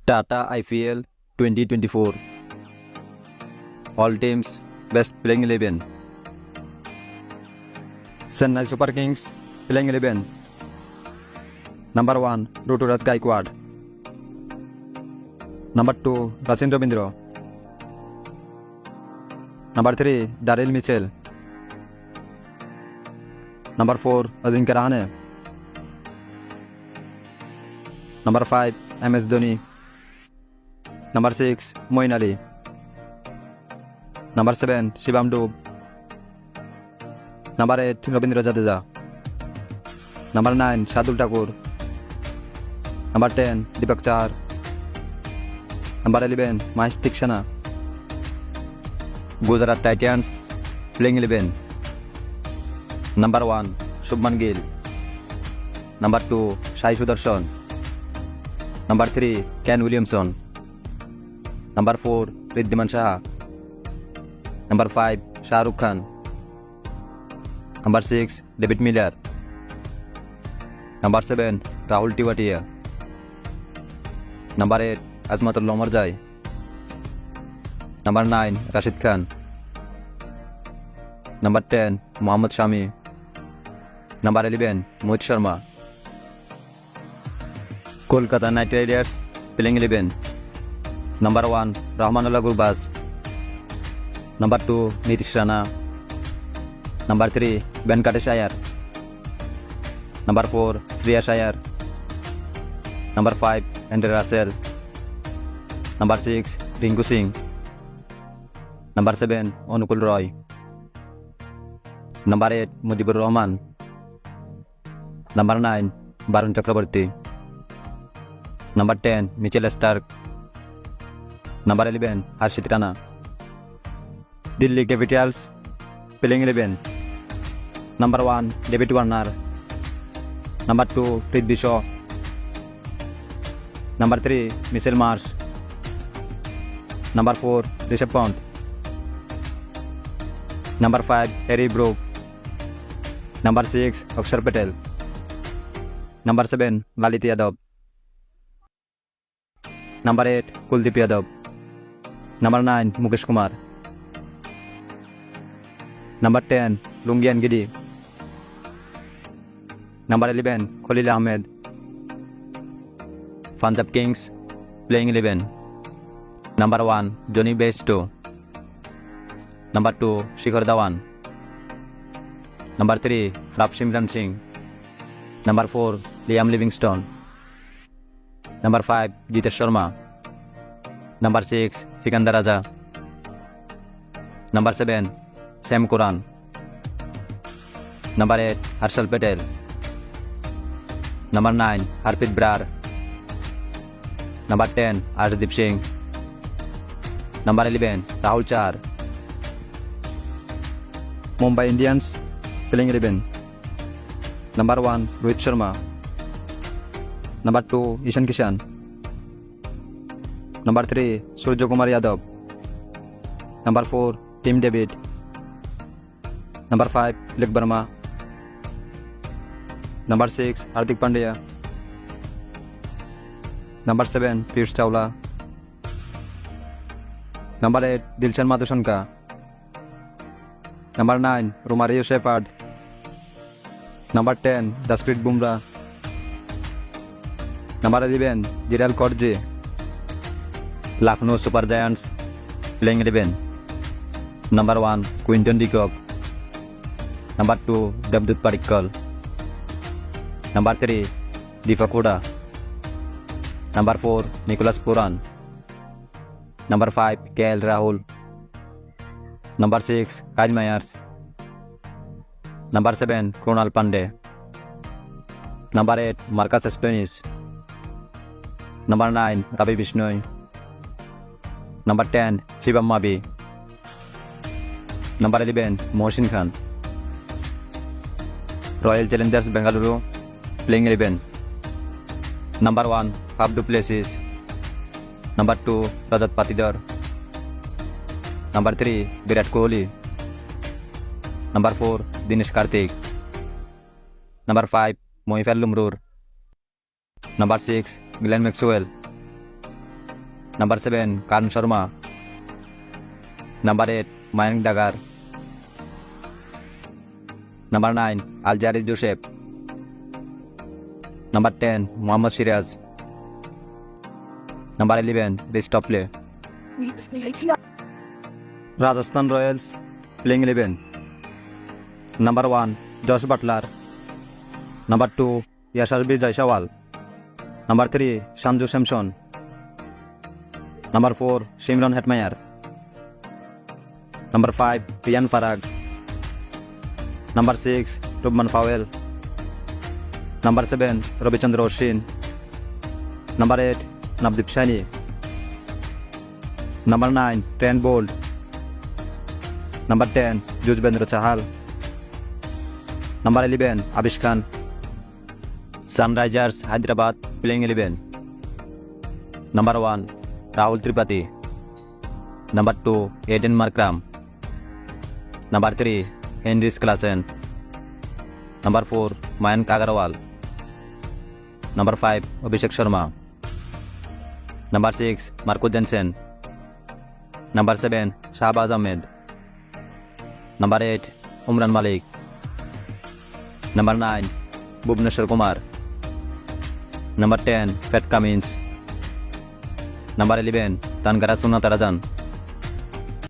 Tata IPL 2024. All teams best playing 11. Chennai Super Kings playing 11. Number 1 Ruturaj Gaikwad. Number 2 Sachin Ravindra. Number 3 Daryl Mitchell. Number 4 Ajinkya Rahane. Number 5 MS Dhoni. Number 6 Moeen Ali. Number 7 Shivam Dube. Number 8 Ravindra Jadeja. Number 9 Shardul Thakur. Number 10 Deepak Chahar. Number 11 Mahesh Theekshana. Gujarat Titans playing 11. Number 1 Shubman Gill. Number 2 Sai Sudarshan. Number 3 Ken Williamson. Number 4 Riddhiman Shah. Number 5 Shah Rukh Khan. Number 6 David Miller. Number 7 Rahul Tewatia. Number 8 Azmatullah Omarjai. Number 9 Rashid Khan. Number 10 Mohammad Shami. Number 11 Mohit Sharma. Kolkata Knight Riders playing 11. Number 1 Rahmanullah Gurbaz. Number 2 Nitish Rana. Number 3 Venkatesh Iyer. Number 4 Shreyas Iyer. Number 5 Andre Russell. Number 6 Rinku Singh. Number 7 Anukul Roy. Number 8 Mujibur Rahman. Number 9 Varun Chakraborty. Number 10 Mitchell Starc. Number 11 Harshit Rana. Delhi Capitals playing 11. Number 1 David Warner. Number 2 Prithvi Shaw. Number 3 Mitchell Marsh. Number 4 Rishabh Pant. Number 5 Harry Brook. Number 6 Akshar Patel. Number 7 Lalit Yadav. Number 8 Kuldeep Yadav. Number 9 Mukesh Kumar. Number 10 Lungi Ngidi. Number 11 Khalil Ahmed. Punjab Kings playing 11. Number 1 Johnny Bairstow. Number 2 Shikhar Dhawan. Number 3 Prabhsimran Singh. Number 4 Liam Livingstone. Number 5 Jitesh Sharma. Number 6 Sikandar Raja. Number 7 Sam Curran. Number 8 Harshal Patel. Number 9 Harpreet Brar. Number 10 Arshdeep Singh. Number 11 Rahul Chahar. Mumbai Indians playing 11. Number 1 Rohit Sharma. Number 2 Ishan Kishan. Number 3 Surya Kumar Yadav. Number 4 Tim David. Number 5 Tilak Verma. Number 6 Hardik Pandya. Number 7 Piyush Chawla. Number 8 Dilshan Madhusanka. Number 9 Romario Shepherd. Number 10 Jasprit Bumrah. Number 11 Jiral Korje. Lucknow Super Giants playing 11. Number 1 Quinton de Kock. Number 2 Devdutt Padikkal. Number 3 Deepak Hooda. Number 4 Nicholas Puran. Number 5 KL Rahul. Number 6 Kyle Mayers. Number 7 Krunal Pandey. Number 8 Marcus Stoinis. Number 9 Ravi Bishnoi. Number 10 Shivam Mabi. Number 11 Mohsin Khan. Royal Challengers Bengaluru playing 11. Number 1 Faf du Plessis. Number 2 Rajat Patidar. Number 3 Virat Kohli. Number 4 Dinesh Karthik. Number 5 Mohif Lumrur. Number 6 Glenn Maxwell. Number 7, Karan Sharma. Number 8, Mayank Dagar. Number 9, Aljaris Joseph. Number 10, Mohammad Shiraz. Number 11, Chris Tople. Rajasthan Royals playing 11. Number 1, Josh Butler. Number 2, Yashasvi Jaiswal. Number 3, Sanju Samson. Number 4, Shimron Hetmeyer. Number 5, Rian Farag. Number 6, Rubman Fowell. Number 7, Ravichandra Oshin. Number 8, Navdeep Saini. Number 9, Trent Bolt. Number 10, Yuzvendra Chahal. Number 11, Abish Khan. Sunrisers Hyderabad playing 11. Number 1, Rahul Tripathi. Number 2, Aiden Markram. Number 3, Henrik Klassen. Number 4, Mayank Agarwal. Number 5, Abhishek Sharma. Number 6, Marco Jansen. Number 7, Shahbaz Ahmed. Number 8, Umran Malik. Number 9, Bhuvneshwar Kumar. Number 10, Pat Cummins. Number 11, Tangara Sunatarajan.